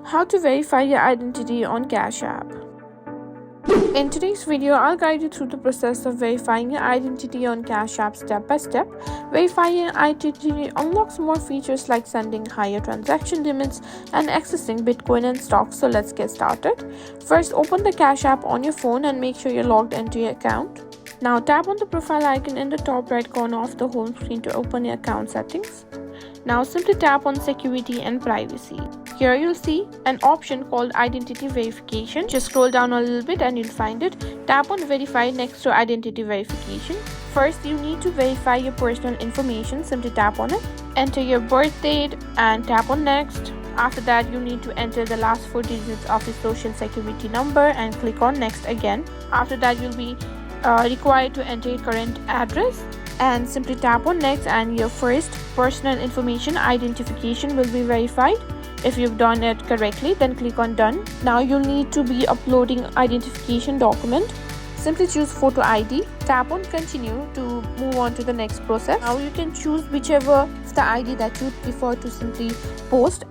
How to verify your identity on Cash App. In today's video, I'll guide you through the process of verifying your identity on Cash App step by step. Verifying your identity unlocks more features like sending higher transaction limits and accessing Bitcoin and stocks. So let's get started. First, open the Cash App on your phone and make sure you're logged into your account. Now tap on the profile icon in the top right corner of the home screen to open your account settings. Now simply tap on Security and Privacy. Here you'll see an option called Identity Verification. Just scroll down a little bit and you'll find it. Tap on Verify next to Identity Verification. First, you need to verify your personal information. Simply tap on it. Enter your birth date and tap on Next. After that, you need to enter the last 4 digits of your social security number and click on Next again. After that, you'll be required to enter your current address and simply tap on Next, and your first personal information identification will be verified. If you've done it correctly, then click on Done. Now you'll need to be uploading identification document. Simply choose photo ID. Tap on Continue to move on to the next process. Now you can choose whichever of the ID that you prefer to simply post.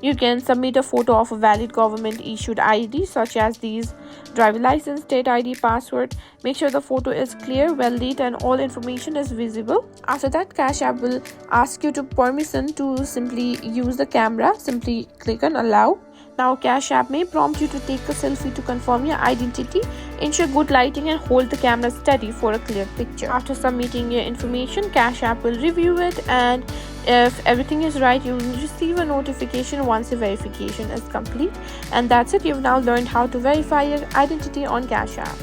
You can submit a photo of a valid government issued ID such as these: driver license, state ID, password. Make sure the photo is clear, well lit, and all information is visible. After that, Cash App will ask you to permission to simply use the camera. Simply click on Allow. Now Cash App may prompt you to take a selfie to confirm your identity. Ensure good lighting and hold the camera steady for a clear picture. After submitting your information, Cash App will review it, and if everything is right, you will receive a notification once your verification is complete. And that's it. You've now learned how to verify your identity on Cash App.